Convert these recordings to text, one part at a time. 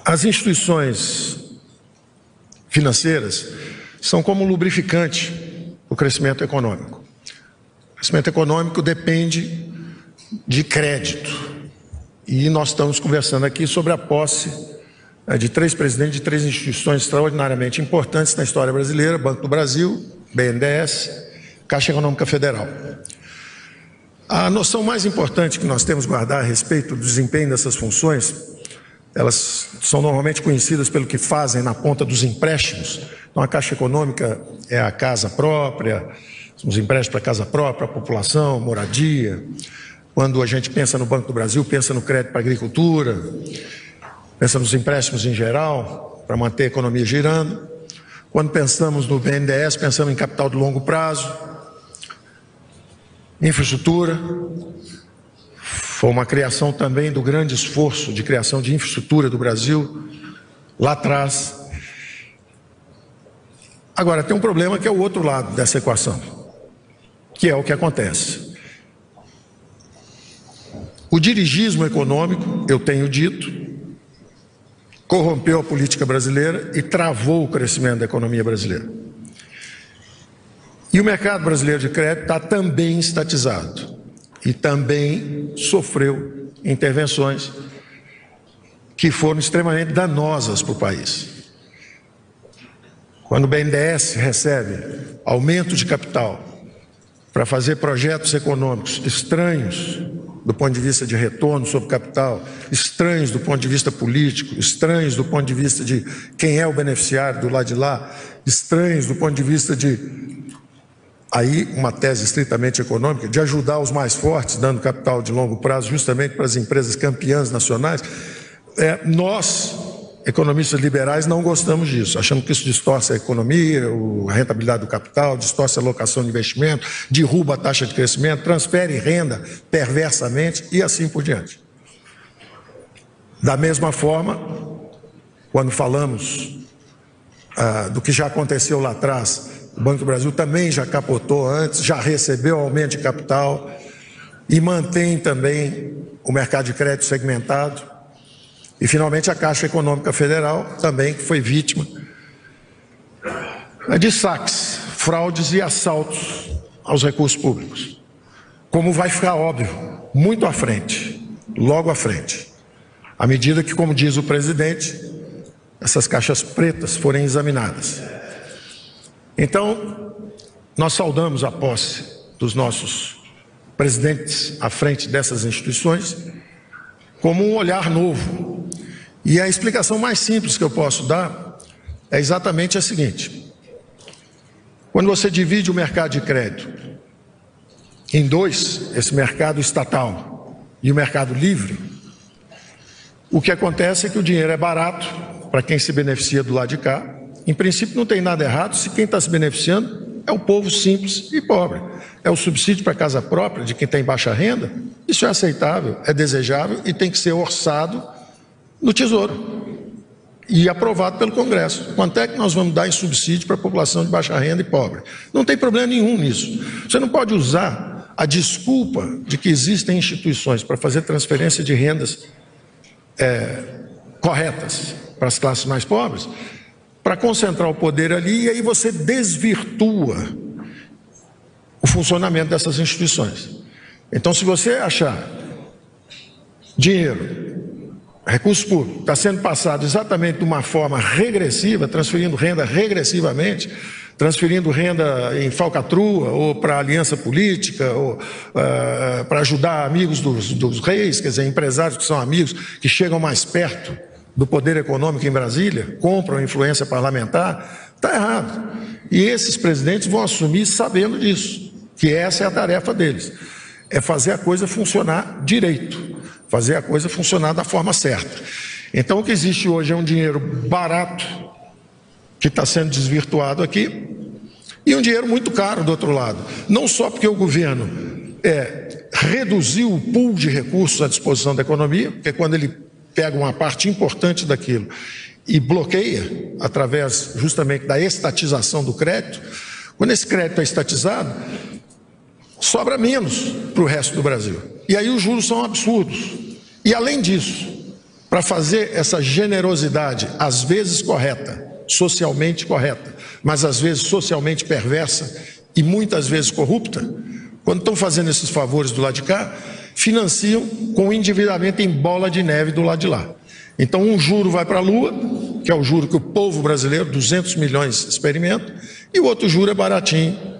As instituições financeiras são como um lubrificante do crescimento econômico. O crescimento econômico depende de crédito. E nós estamos conversando aqui sobre a posse de 3 presidentes de 3 instituições extraordinariamente importantes na história brasileira: Banco do Brasil, BNDES, Caixa Econômica Federal. A noção mais importante que nós temos que guardar a respeito do desempenho dessas funções, elas são normalmente conhecidas pelo que fazem na ponta dos empréstimos. Então, a Caixa Econômica é a casa própria, os empréstimos para casa própria, a população, moradia. Quando a gente pensa no Banco do Brasil, pensa no crédito para a agricultura, pensa nos empréstimos em geral, para manter a economia girando. Quando pensamos no BNDES, pensamos em capital de longo prazo, infraestrutura. Foi uma criação também do grande esforço de criação de infraestrutura do Brasil, lá atrás. Agora, tem um problema que é o outro lado dessa equação, que é o que acontece. O dirigismo econômico, eu tenho dito, corrompeu a política brasileira e travou o crescimento da economia brasileira. E o mercado brasileiro de crédito está também estatizado e também sofreu intervenções que foram extremamente danosas para o país. Quando o BNDES recebe aumento de capital para fazer projetos econômicos estranhos do ponto de vista de retorno sobre capital, estranhos do ponto de vista político, estranhos do ponto de vista de quem é o beneficiário do lado de lá, estranhos do ponto de vista de, aí uma tese estritamente econômica, de ajudar os mais fortes, dando capital de longo prazo justamente para as empresas campeãs nacionais. Nós, economistas liberais, não gostamos disso. Achamos que isso distorce a economia, a rentabilidade do capital, distorce a alocação de investimento, derruba a taxa de crescimento, transfere renda perversamente e assim por diante. Da mesma forma, quando falamos do que já aconteceu lá atrás, o Banco do Brasil também já capotou antes, já recebeu aumento de capital e mantém também o mercado de crédito segmentado. E, finalmente, a Caixa Econômica Federal, também, que foi vítima de saques, fraudes e assaltos aos recursos públicos. Como vai ficar óbvio, muito à frente, logo à frente, à medida que, como diz o presidente, essas caixas pretas forem examinadas. Então, nós saudamos a posse dos nossos presidentes à frente dessas instituições como um olhar novo. E a explicação mais simples que eu posso dar é exatamente a seguinte: quando você divide o mercado de crédito em 2, esse mercado estatal e o mercado livre, o que acontece é que o dinheiro é barato para quem se beneficia do lado de cá. Em princípio, não tem nada errado se quem está se beneficiando é o povo simples e pobre. É o subsídio para casa própria de quem tem baixa renda. Isso é aceitável, é desejável e tem que ser orçado no Tesouro e aprovado pelo Congresso. Quanto é que nós vamos dar em subsídio para a população de baixa renda e pobre? Não tem problema nenhum nisso. Você não pode usar a desculpa de que existem instituições para fazer transferência de rendas corretas para as classes mais pobres, para concentrar o poder ali, e aí você desvirtua o funcionamento dessas instituições. Então, se você achar dinheiro, recursos públicos, está sendo passado exatamente de uma forma regressiva, transferindo renda regressivamente, transferindo renda em falcatrua, ou para aliança política, ou para ajudar amigos dos reis, quer dizer, empresários que são amigos, que chegam mais perto do poder econômico em Brasília, compram influência parlamentar, está errado. E esses presidentes vão assumir sabendo disso, que essa é a tarefa deles, é fazer a coisa funcionar direito, fazer a coisa funcionar da forma certa. Então, o que existe hoje é um dinheiro barato, que está sendo desvirtuado aqui, e um dinheiro muito caro do outro lado. Não só porque o governo reduziu o pool de recursos à disposição da economia, porque quando ele pega uma parte importante daquilo e bloqueia, através justamente da estatização do crédito, quando esse crédito é estatizado, sobra menos para o resto do Brasil. E aí os juros são absurdos. E além disso, para fazer essa generosidade, às vezes correta, socialmente correta, mas às vezes socialmente perversa e muitas vezes corrupta, quando estão fazendo esses favores do lado de cá, financiam com endividamento em bola de neve do lado de lá. Então um juro vai para a Lua, que é o juro que o povo brasileiro, 200 milhões, experimenta, e o outro juro é baratinho.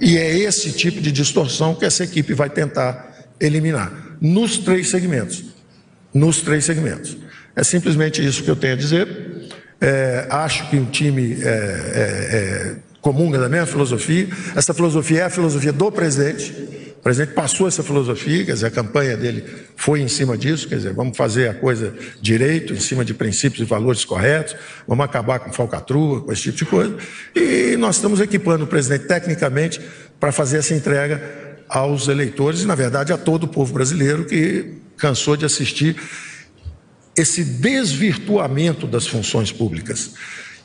E é esse tipo de distorção que essa equipe vai tentar eliminar, nos três segmentos. Nos três segmentos. É simplesmente isso que eu tenho a dizer. Acho que o time comunga da mesma filosofia. Essa filosofia é a filosofia do presidente. O presidente passou essa filosofia, quer dizer, a campanha dele foi em cima disso, quer dizer, vamos fazer a coisa direito, em cima de princípios e valores corretos, vamos acabar com falcatrua, com esse tipo de coisa. E nós estamos equipando o presidente tecnicamente para fazer essa entrega aos eleitores e, na verdade, a todo o povo brasileiro que cansou de assistir esse desvirtuamento das funções públicas.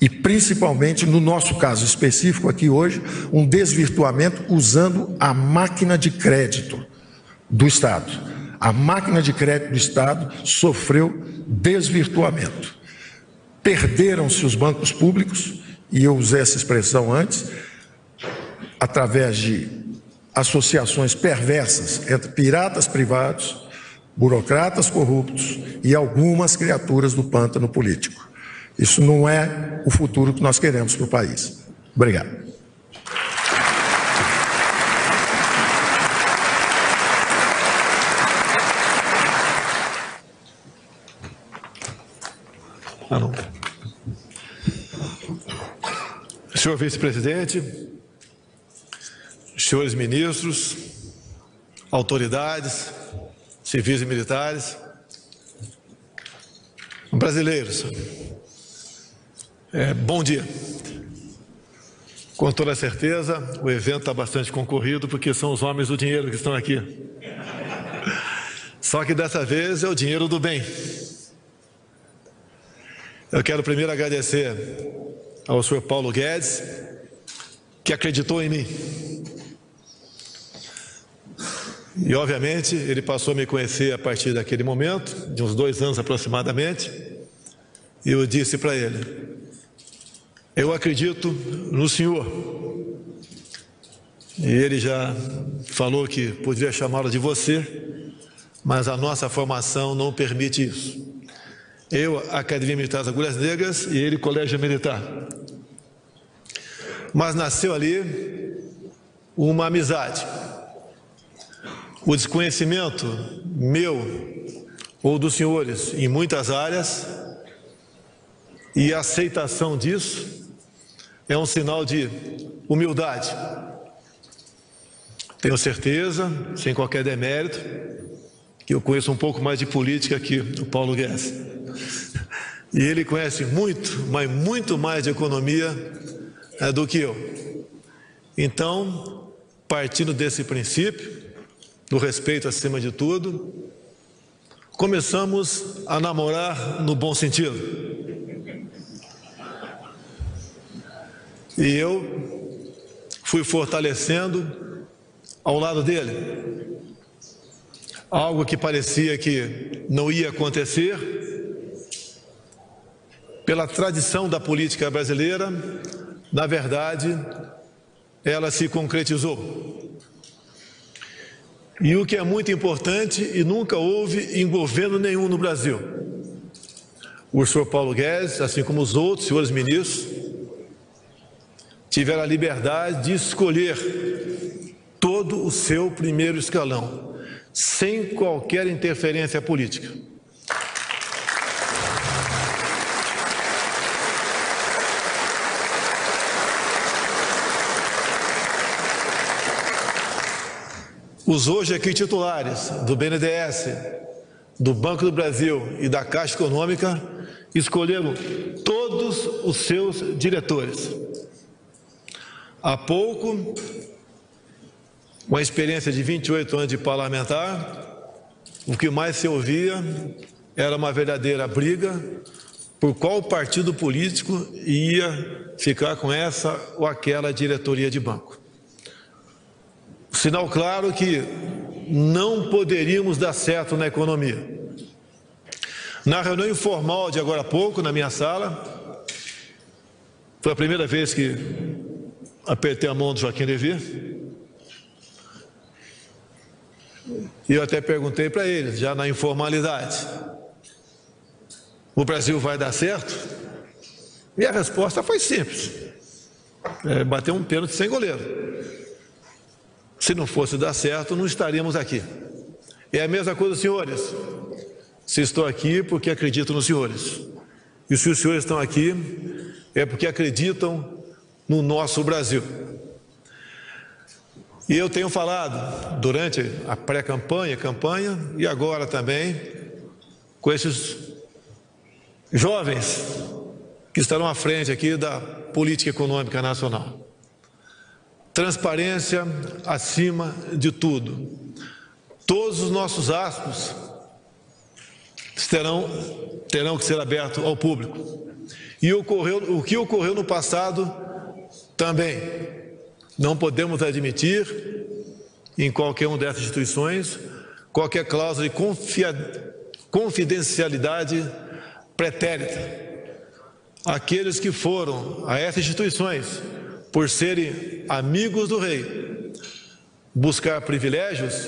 E, principalmente, no nosso caso específico aqui hoje, um desvirtuamento usando a máquina de crédito do Estado. A máquina de crédito do Estado sofreu desvirtuamento. Perderam-se os bancos públicos, e eu usei essa expressão antes, através de associações perversas entre piratas privados, burocratas corruptos e algumas criaturas do pântano político. Isso não é o futuro que nós queremos para o país. Obrigado. Senhor vice-presidente, senhores ministros, autoridades, civis e militares, brasileiros, bom dia. Com toda certeza, o evento está bastante concorrido porque são os homens do dinheiro que estão aqui. Só que dessa vez é o dinheiro do bem. Eu quero primeiro agradecer ao senhor Paulo Guedes, que acreditou em mim. E, obviamente, ele passou a me conhecer a partir daquele momento, de uns 2 anos aproximadamente, e eu disse para ele: eu acredito no senhor. E ele já falou que poderia chamá-lo de você, mas a nossa formação não permite isso. Eu, Academia Militar das Agulhas Negras, e ele, Colégio Militar. Mas nasceu ali uma amizade. O desconhecimento meu ou dos senhores em muitas áreas e a aceitação disso é um sinal de humildade. Tenho certeza, sem qualquer demérito, que eu conheço um pouco mais de política que o Paulo Guedes. E ele conhece muito, mas muito mais de economia do que eu. Então, partindo desse princípio, do respeito acima de tudo, começamos a namorar no bom sentido. E eu fui fortalecendo ao lado dele. Algo que parecia que não ia acontecer, pela tradição da política brasileira, na verdade, ela se concretizou. E o que é muito importante, e nunca houve em governo nenhum no Brasil, o senhor Paulo Guedes, assim como os outros senhores ministros, tiveram a liberdade de escolher todo o seu primeiro escalão, sem qualquer interferência política. Os hoje aqui titulares do BNDES, do Banco do Brasil e da Caixa Econômica escolheram todos os seus diretores. Há pouco, com a experiência de 28 anos de parlamentar, o que mais se ouvia era uma verdadeira briga por qual partido político ia ficar com essa ou aquela diretoria de banco. Sinal claro que não poderíamos dar certo na economia. Na reunião informal de agora há pouco, na minha sala, foi a primeira vez que apertei a mão do Joaquim Levy, e eu até perguntei para ele, já na informalidade, o Brasil vai dar certo? E a resposta foi simples, bateu um pênalti sem goleiro. Se não fosse dar certo, não estaríamos aqui. É a mesma coisa, senhores. Se estou aqui, porque acredito nos senhores. E se os senhores estão aqui, é porque acreditam no nosso Brasil. E eu tenho falado durante a pré-campanha, campanha e agora também com esses jovens que estarão à frente aqui da política econômica nacional. Transparência acima de tudo. Todos os nossos atos terão que ser abertos ao público. E o que ocorreu no passado também. Não podemos admitir, em qualquer uma dessas instituições, qualquer cláusula de confidencialidade pretérita. Aqueles que foram a essas instituições, por serem amigos do rei, buscar privilégios,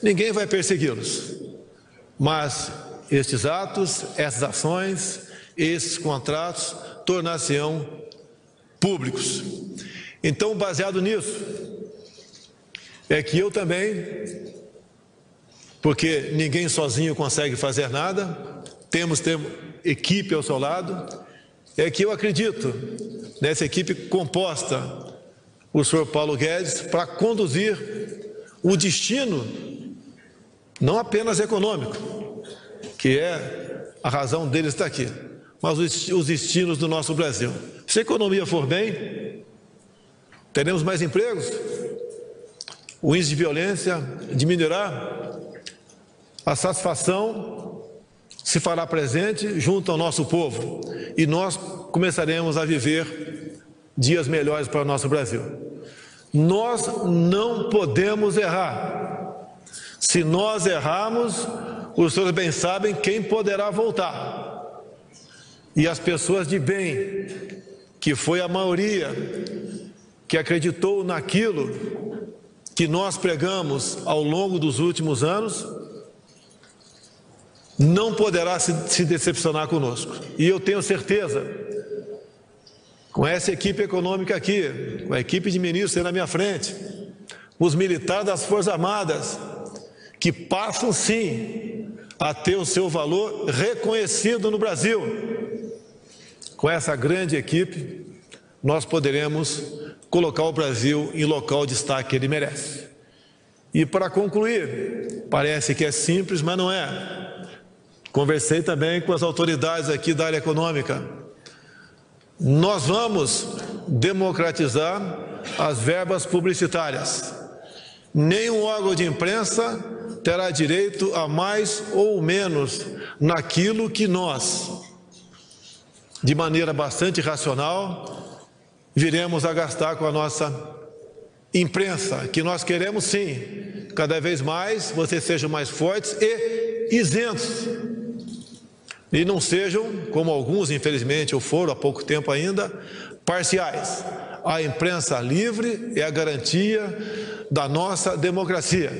ninguém vai persegui-los. Mas estes atos, essas ações, esses contratos tornar-se-ão públicos. Então, baseado nisso, é que eu também, porque ninguém sozinho consegue fazer nada, temos equipe ao seu lado, é que eu acredito nessa equipe composta, o senhor Paulo Guedes, para conduzir o destino, não apenas econômico, que é a razão dele estar aqui, mas os destinos do nosso Brasil. Se a economia for bem, teremos mais empregos, o índice de violência diminuirá, a satisfação se fará presente junto ao nosso povo e nós começaremos a viver dias melhores para o nosso Brasil. Nós não podemos errar. Se nós errarmos, os senhores bem sabem quem poderá voltar. E as pessoas de bem, que foi a maioria que acreditou naquilo que nós pregamos ao longo dos últimos anos, não poderá se decepcionar conosco. E eu tenho certeza, com essa equipe econômica aqui, com a equipe de ministros aí na minha frente, os militares das Forças Armadas, que passam sim a ter o seu valor reconhecido no Brasil. Com essa grande equipe, nós poderemos colocar o Brasil em local de destaque que ele merece. E para concluir, parece que é simples, mas não é. Conversei também com as autoridades aqui da área econômica. Nós vamos democratizar as verbas publicitárias. Nenhum órgão de imprensa terá direito a mais ou menos naquilo que nós, de maneira bastante racional, viremos a gastar com a nossa imprensa, que nós queremos sim, cada vez mais, vocês sejam mais fortes e isentos. E não sejam, como alguns infelizmente ou foram há pouco tempo ainda, parciais. A imprensa livre é a garantia da nossa democracia.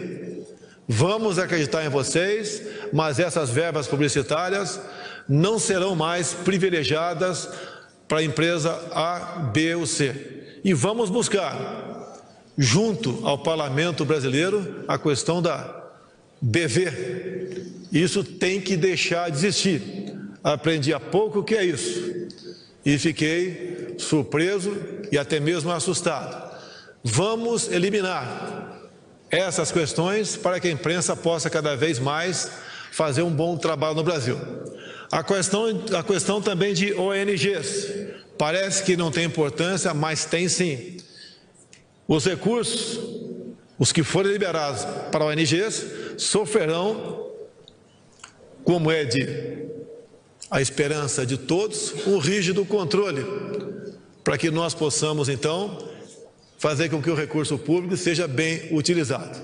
Vamos acreditar em vocês, mas essas verbas publicitárias não serão mais privilegiadas para a empresa A, B ou C. E vamos buscar, junto ao Parlamento brasileiro, a questão da BV. Isso tem que deixar de existir. Aprendi há pouco o que é isso e fiquei surpreso e até mesmo assustado. Vamos eliminar essas questões para que a imprensa possa cada vez mais fazer um bom trabalho no Brasil. A questão também de ONGs. Parece que não tem importância, mas tem sim. Os recursos, os que forem liberados para ONGs, sofrerão, como é de a esperança de todos, um rígido controle, para que nós possamos, então, fazer com que o recurso público seja bem utilizado.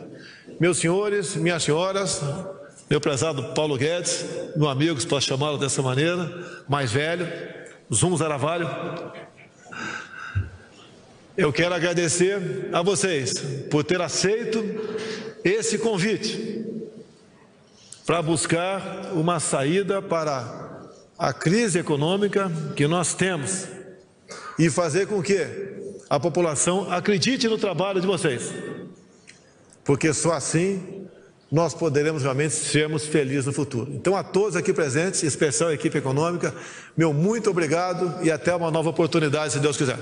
Meus senhores, minhas senhoras, meu prezado Paulo Guedes, meu amigo, se posso chamá-lo dessa maneira, mais velho, Zum Zaravalho. Eu quero agradecer a vocês por ter aceito esse convite para buscar uma saída para a crise econômica que nós temos e fazer com que a população acredite no trabalho de vocês, porque só assim nós poderemos realmente sermos felizes no futuro. Então, a todos aqui presentes, em especial a equipe econômica, meu muito obrigado e até uma nova oportunidade, se Deus quiser.